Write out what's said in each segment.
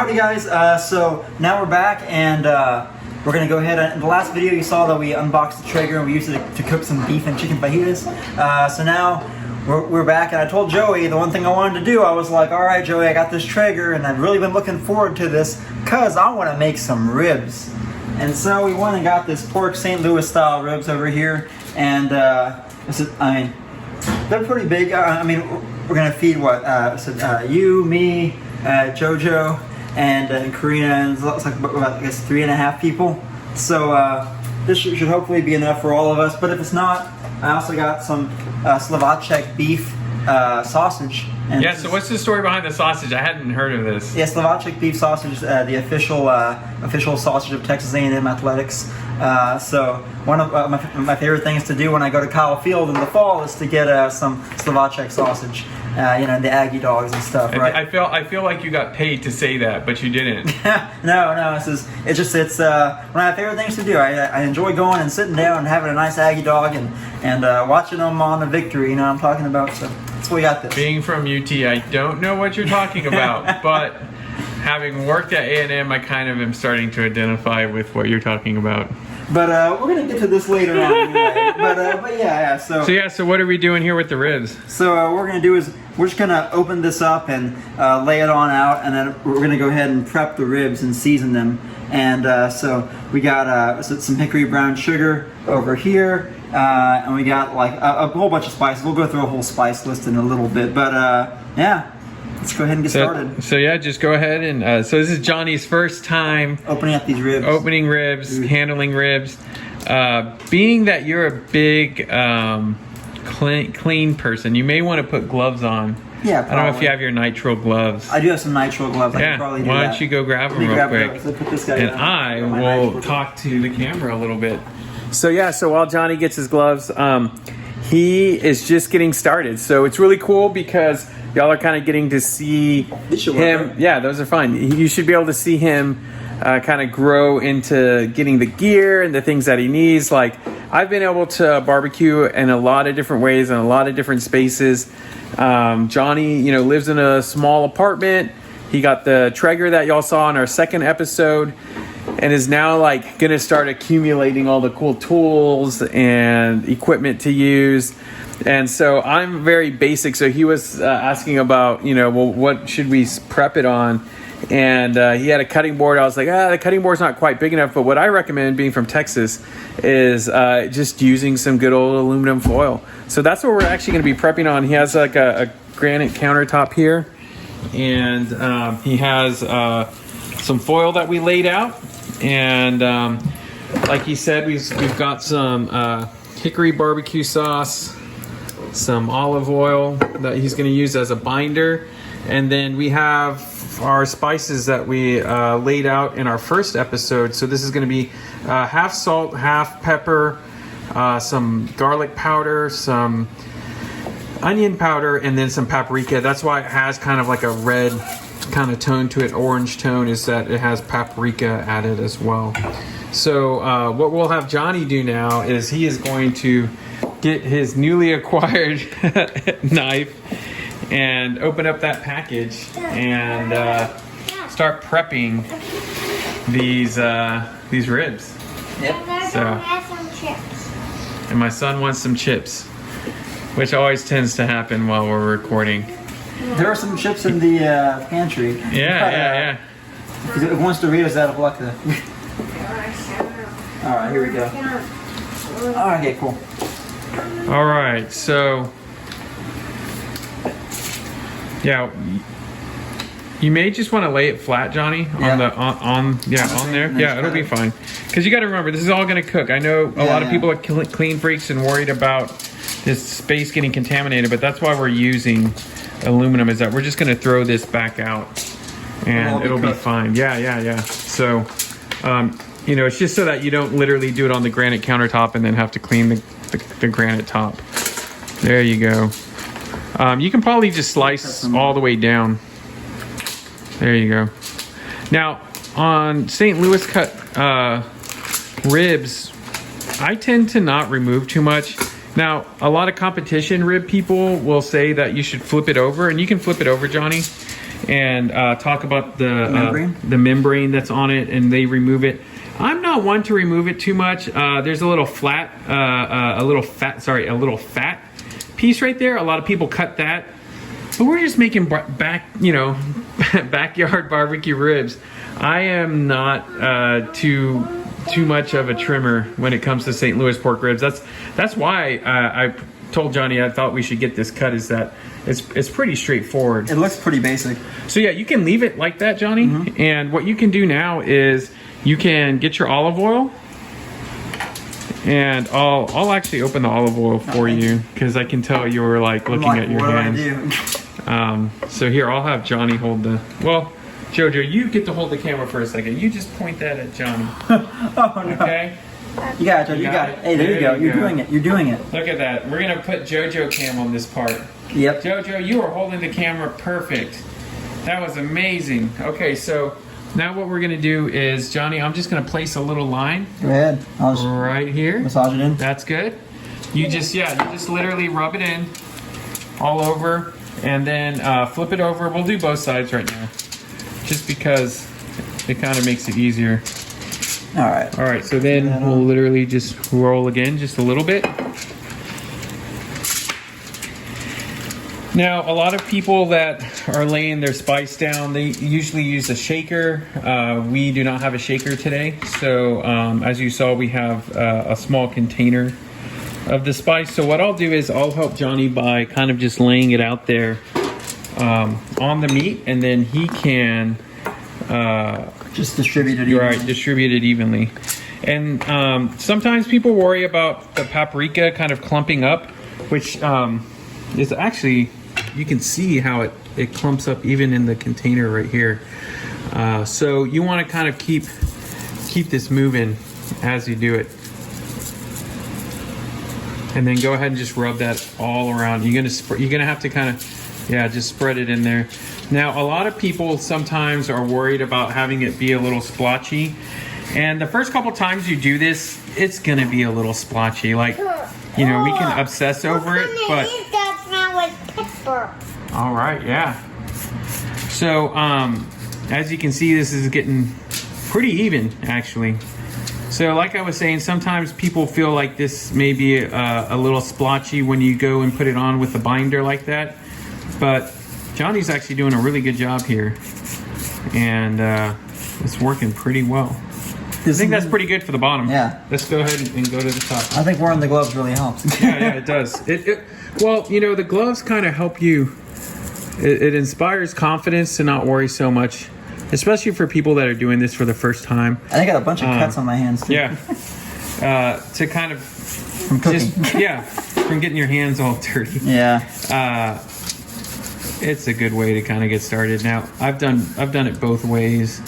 Howdy guys, so now we're back and we're going to go ahead and in the last video you saw that we unboxed the Traeger and we used it to cook some beef and chicken fajitas. So now we're back and I told Joey the one thing I wanted to do, I was like, alright Joey, I got this Traeger and I've really been looking forward to this because I want to make some ribs. And so we went and got this pork St. Louis style ribs over here and they're pretty big. We're going to feed what, you, me, Jojo, and Karina, and it's like about, I guess 3.5 people. So this should hopefully be enough for all of us. But if it's not, I also got some Slovacek beef sausage. And yeah. So what's the story behind the sausage? I hadn't heard of this. Yeah, Slovacek beef sausage, the official sausage of Texas A&M athletics. So one of my favorite things to do when I go to Kyle Field in the fall is to get some Slovacek sausage. The Aggie dogs and stuff, right? I feel like you got paid to say that, but you didn't. No. It's one of my favorite things to do. I enjoy going and sitting down and having a nice Aggie dog and watching them on the victory. You know what I'm talking about. So that's why we got this. Being from UT, I don't know what you're talking about, but having worked at A&M, I kind of am starting to identify with what you're talking about. But we're gonna get to this later on anyway. But yeah. So what are we doing here with the ribs? So what we're gonna do is we're just gonna open this up and lay it on out, and then we're gonna go ahead and prep the ribs and season them. And so we got some hickory brown sugar over here, and we got like a whole bunch of spices. We'll go through a whole spice list in a little bit, but yeah. Let's go ahead and get started. So yeah, just go ahead and so this is Johnny's first time opening up these ribs. Opening ribs, handling ribs. Being that you're a big clean person, you may want to put gloves on. Yeah, probably. I don't know if you have your nitrile gloves. I do have some nitrile gloves. I can probably do that. Why don't you go grab them real quick? Put this guy and I will talk to the camera a little bit. So yeah, so while Johnny gets his gloves, he is just getting started. So it's really cool because y'all are kind of getting to see him. Work. Yeah, those are fine. You should be able to see him kind of grow into getting the gear and the things that he needs. Like, I've been able to barbecue in a lot of different ways in a lot of different spaces. Johnny, lives in a small apartment. He got the Traeger that y'all saw in our second episode and is now like gonna start accumulating all the cool tools and equipment to use. And so I'm very basic. So he was asking about, what should we prep it on? And he had a cutting board. I was like, the cutting board's not quite big enough. But what I recommend, being from Texas, is just using some good old aluminum foil. So that's what we're actually going to be prepping on. He has like a granite countertop here. And he has some foil that we laid out. And like he said, we've got some hickory barbecue sauce, some olive oil that he's going to use as a binder, and then we have our spices that we laid out in our first episode. So this is going to be half salt, half pepper, some garlic powder, some onion powder, and then some paprika. That's why it has kind of like a red kind of tone to it, orange tone, is that it has paprika added as well. So what we'll have Johnny do now is he is going to get his newly acquired knife and open up that package and start prepping these ribs. Yep. So, have some chips. And my son wants some chips, which always tends to happen while we're recording. There are some chips in the pantry. Yeah. If he wants Doritos out of luck. All right, here we go. All right, okay, cool. All right, so yeah, you may just want to lay it flat, Johnny, on there. Yeah, it'll be fine. Because you got to remember, this is all going to cook. I know a lot of people are clean freaks and worried about this space getting contaminated, but that's why we're using aluminum. Is that we're just going to throw this back out, and it'll be fine. Yeah. So, it's just so that you don't literally do it on the granite countertop and then have to clean the granite top. There you go. You can probably just slice all the way down. There you go. Now, on St. Louis cut ribs, I tend to not remove too much Now, a lot of competition rib people will say that you should flip it over, and you can flip it over, Johnny, and talk about the membrane that's on it, and they remove it. I'm not one to remove it too much. There's a little fat piece right there. A lot of people cut that, but we're just making backyard barbecue ribs. I am not too much of a trimmer when it comes to St. Louis pork ribs. That's why I told Johnny I thought we should get this cut, is that it's pretty straightforward. It looks pretty basic. So yeah, you can leave it like that, Johnny. And what you can do now is you can get your olive oil, and I'll actually open the olive oil for you, because I can tell you were like looking at your hands. So here, I'll have Johnny hold the, well, Jojo, you get to hold the camera for a second. You just point that at Johnny. Oh, no. Okay? You got it, Jojo. You got it. Hey, there you go. You're doing it. You're doing it. Look at that. We're going to put Jojo cam on this part. Yep. Jojo, you are holding the camera perfect. That was amazing. Okay, so now what we're going to do is, Johnny, I'm just going to place a little line. Go ahead. I'll just right here. massage it in. That's good. You just literally rub it in all over, and then flip it over. We'll do both sides right now, just because it kind of makes it easier. All right. All right, so then we'll literally just roll again just a little bit. Now, a lot of people that are laying their spice down, they usually use a shaker. We do not have a shaker today. So as you saw, we have a small container of the spice. So what I'll do is I'll help Johnny by kind of just laying it out there on the meat, and then he can just distribute it evenly. Right, distribute it evenly. And sometimes people worry about the paprika kind of clumping up, which is actually, you can see how it clumps up even in the container right here. So you want to kind of keep this moving as you do it. And then go ahead and just rub that all around. You're gonna have to kind of, just spread it in there. Now, a lot of people sometimes are worried about having it be a little splotchy. And the first couple times you do this, it's gonna be a little splotchy. Like, we can obsess over it, but all right, yeah. So, as you can see, this is getting pretty even, actually. So, like I was saying, sometimes people feel like this may be a little splotchy when you go and put it on with a binder like that. But Johnny's actually doing a really good job here, and it's working pretty well. I think that's pretty good for the bottom. Yeah. Let's go ahead and go to the top. I think wearing the gloves really helps. Yeah, it does. Well, the gloves kind of help you. It inspires confidence to not worry so much, especially for people that are doing this for the first time. And I got a bunch of cuts on my hands too. Yeah. To kind of from cooking. From getting your hands all dirty. Yeah. It's a good way to kind of get started. Now, I've done it both ways,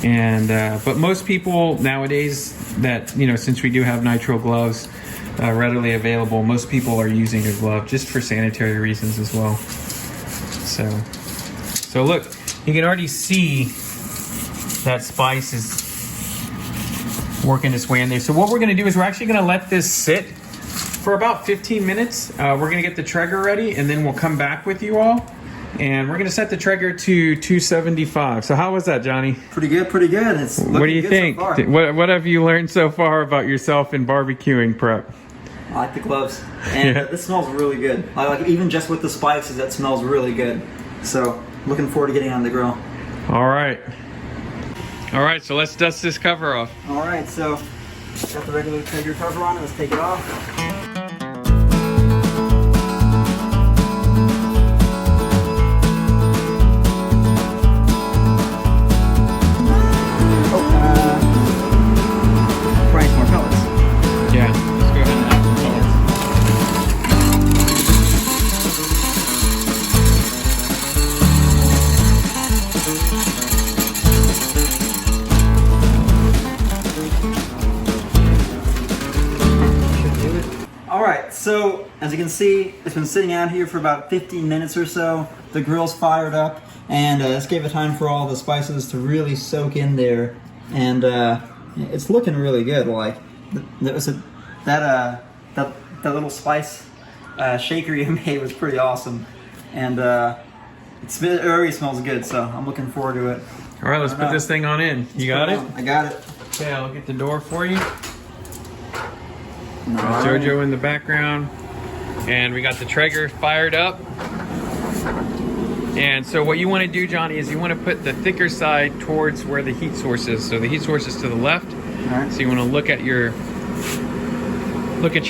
and but most people nowadays that since we do have nitrile gloves readily available, most people are using a glove just for sanitary reasons as well. So look, you can already see that spice is working its way in there. So what we're going to do is we're actually going to let this sit for about 15 minutes. We're going to get the Traeger ready, and then we'll come back with you all. And we're going to set the Traeger to 275. So how was that, Johnny? Pretty good, pretty good. What do you think? So far. What have you learned so far about yourself in barbecuing prep? I like the gloves. And this smells really good. I like even just with the spices, that smells really good. So looking forward to getting on the grill. All right, so let's dust this cover off. All right, so got the regular Traeger cover on. Let's take it off. So, as you can see, it's been sitting out here for about 15 minutes or so. The grill's fired up, and this gave it time for all the spices to really soak in there. And it's looking really good. Like that that little spice shaker you made was pretty awesome, and it already smells good. So I'm looking forward to it. All right, let's put this thing on in. You got it? I got it. Okay, I'll get the door for you. Got Jojo in the background, and we got the Traeger fired up. And so what you want to do, Johnny, is you want to put the thicker side towards where the heat source is. So the heat source is to the left. All right. So you want to look at your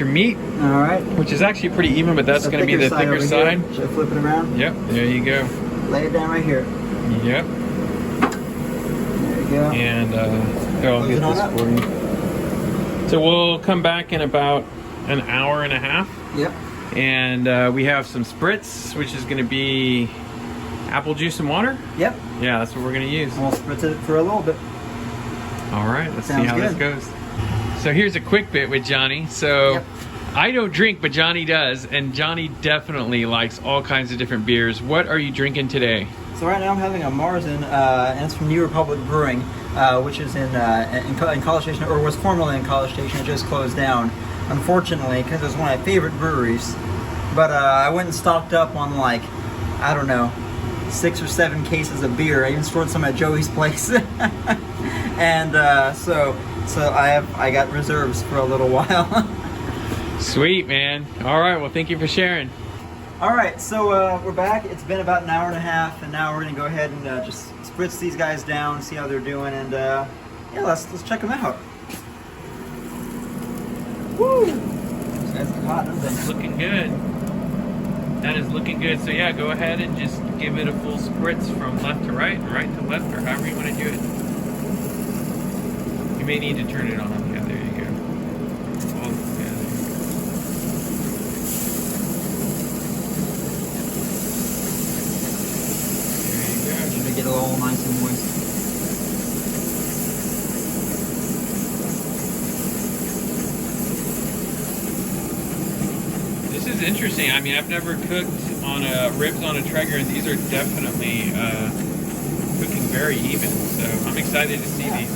meat. All right. Which is actually pretty even, but that's going to be the thicker side. Should I flip it around? Yep. There you go. Lay it down right here. Yep. There you go. And I'll get this for you. So we'll come back in about an hour and a half. Yep. And we have some spritz, which is going to be apple juice and water. Yep. Yeah, that's what we're going to use. And we'll spritz it for a little bit. All right, let's see Sounds how this good. goes. So here's a quick bit with Johnny. So Yep. I don't drink, but Johnny does. And Johnny definitely likes all kinds of different beers. What are you drinking today? So right now I'm having a Marzen, and it's from New Republic Brewing, which is in College Station, or was formerly in College Station. It just closed down, unfortunately, because it was one of my favorite breweries. But I went and stocked up on, like, I don't know, 6 or 7 cases of beer. I even stored some at Joey's place, and so I got reserves for a little while. Sweet, man. All right, well, thank you for sharing. All right, so we're back. It's been about an hour and a half, and now we're gonna go ahead and just spritz these guys down, see how they're doing, and yeah, let's check them out. Woo! These guys are hot, aren't they? Looking good. That is looking good. So yeah, go ahead and just give it a full spritz from left to right, and right to left, or however you want to do it. You may need to turn it on. Yeah, there you go. All together. Should we get it all nice and moist? This is interesting. I mean, I've never cooked on ribs on a Traeger, and these are definitely cooking very even. So I'm excited to see these.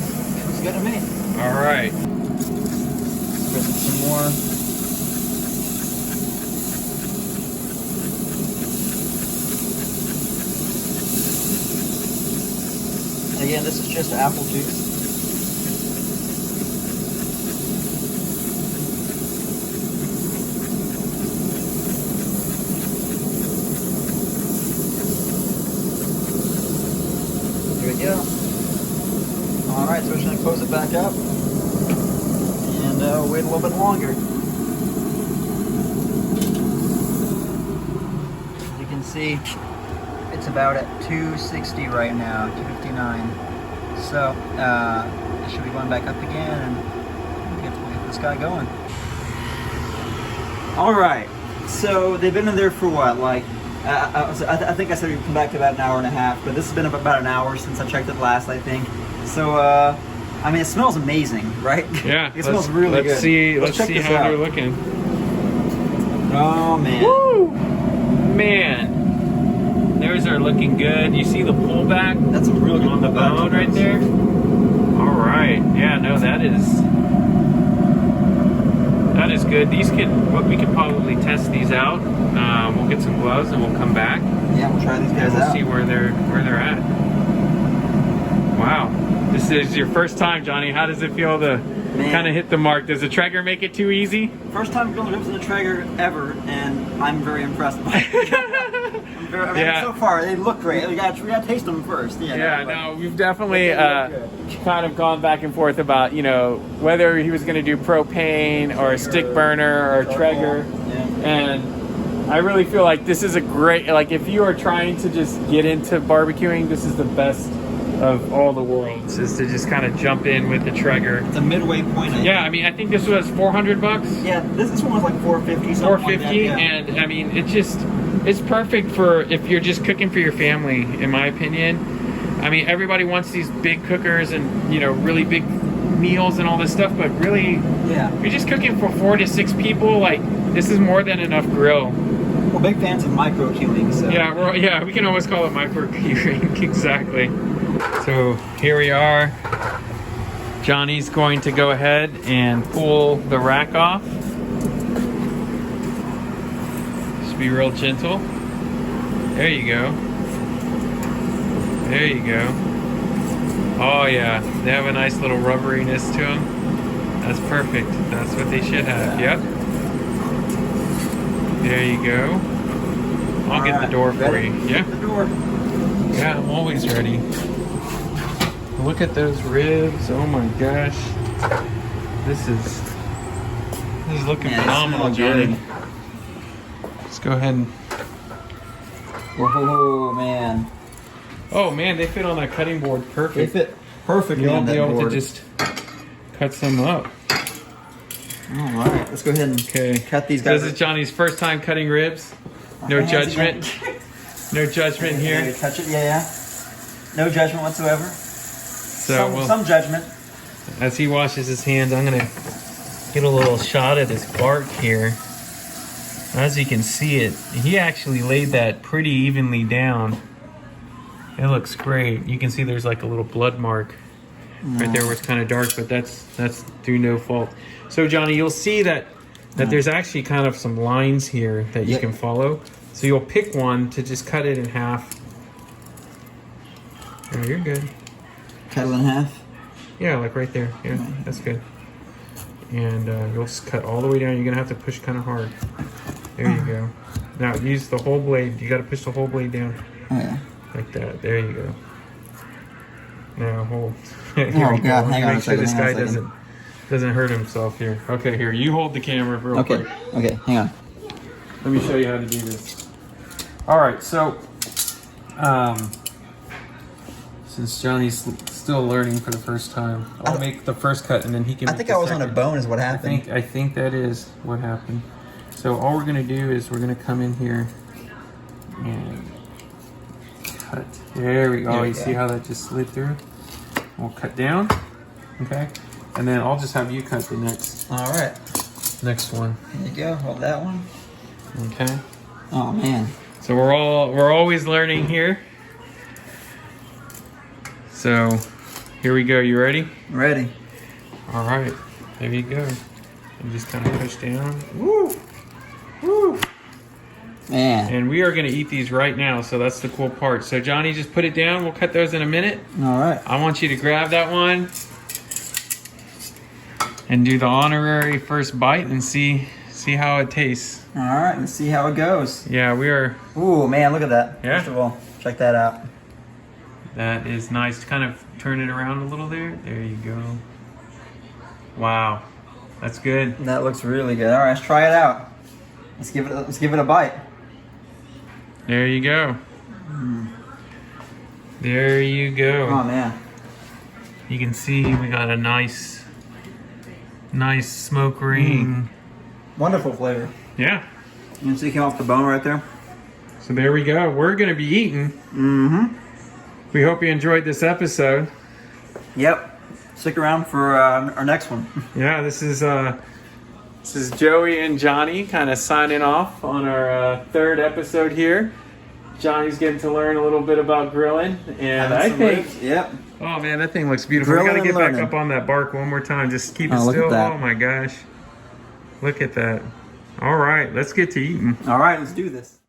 Looks good to me. All right. Spritz it some more. Again, this is just apple juice. There we go. Alright, so we're just going to close it back up and wait a little bit longer. As you can see, it's about at 260 right now, 259. So it should be going back up again, and we'll get this guy going. All right, so they've been in there for what, like, I think I said we'd come back to about an hour and a half, but this has been about an hour since I checked it last, I think. So I mean, it smells amazing, right? Yeah, it smells really good. Let's see how they're looking. Oh man. Woo! Man. Theirs are looking good. You see the pullback? That's a real good on the bone right there. All right. Yeah. No, that is good. These we could probably test these out. We'll get some gloves and we'll come back. Yeah, we'll try these guys and we'll out. see where they're at. Wow. This is your first time, Johnny. How does it feel to kind of hit the mark? Does the Traeger make it too easy? First time grilling ribs in a Traeger ever, and I'm very impressed by it. So far, they look great. We gotta taste them first. No, we've definitely kind of gone back and forth about, whether he was going to do propane or a stick burner or a Traeger. Yeah. And I really feel like this is a great, like, if you are trying to just get into barbecuing, this is the best of all the worlds, is to just kind of jump in with the Traeger. It's a midway point. I mean, I think this was $400. Yeah, this one was like $450. $450, like that, yeah. And I mean, it's perfect for if you're just cooking for your family, in my opinion. I mean, everybody wants these big cookers and really big meals and all this stuff, but really, you're just cooking for 4 to 6 people. Like, this is more than enough grill. We're big fans of micro queuing, so we can always call it micro queuing. Exactly. So here we are. Johnny's going to go ahead and pull the rack off. Just be real gentle. There you go. There you go. Oh yeah, they have a nice little rubberiness to them. That's perfect. That's what they should have. Yep. There you go. I'll get the door for you. Yeah. The door. Yeah, I'm always ready. Look at those ribs. Oh my gosh. This is looking phenomenal, Johnny. Let's go ahead and... Whoa, man. Oh man, they fit on that cutting board perfect. They fit perfectly You'll on be that able board. to just cut some up. All right, let's go ahead and cut these guys. This is Johnny's first time cutting ribs. No judgment. No judgment here. Okay, touch it, yeah. No judgment whatsoever. So some judgment. As he washes his hands, I'm gonna get a little shot of this bark here. As you can see it, he actually laid that pretty evenly down. It looks great. You can see there's like a little blood mark right there where it's kind of dark, but that's through no fault. So Johnny, you'll see that there's actually kind of some lines here that you can follow. So you'll pick one to just cut it in half. Oh, you're good. Cut it in half? Yeah, like right there. Yeah, that's good. And you'll just cut all the way down. You're gonna have to push kind of hard. There you go. Now use the whole blade. You gotta push the whole blade down. Oh yeah. Like that. There you go. Now hold. Here we go. Hang on Make a sure second, this guy hang on a second. doesn't hurt himself here. Okay, here, you hold the camera real quick. Okay, hang on. Let me show you how to do this. All right, so since Johnny's still learning for the first time, I'll make the first cut and then he can. I think I was on a bone is what happened. I think that is what happened. So all we're gonna do is we're gonna come in here and cut. There we go. You see how that just slid through? We'll cut down, okay? And then I'll just have you cut the next one. There you go. Hold that one. Okay. Oh man. So we're always learning here. So here we go. You ready? Ready. All right. There you go. And just kind of push down. Woo! Woo! Man. And we are going to eat these right now, so that's the cool part. So Johnny, just put it down. We'll cut those in a minute. All right. I want you to grab that one and do the honorary first bite and see how it tastes. All right, let's see how it goes. Yeah, we are. Ooh, man, look at that. Yeah? First of all, check that out. That is nice. Kind of turn it around a little there. There you go. Wow, that's good. That looks really good. All right, let's try it out. Let's give it a bite. There you go. There you go. Oh man. You can see we got a nice smoke ring. Wonderful flavor. Yeah. You can see it came off the bone right there. So there we go. We're gonna be eating. We hope you enjoyed this episode. Yep. Stick around for our next one. Yeah, this is Joey and Johnny kind of signing off on our third episode here. Johnny's getting to learn a little bit about grilling, and I think, yep. oh man, that thing looks beautiful. Grilling We gotta and get back learning. up on that bark one more time. Just keep it Oh, look at still. that. Oh my gosh, look at that. All right, let's get to eating. All right, let's do this.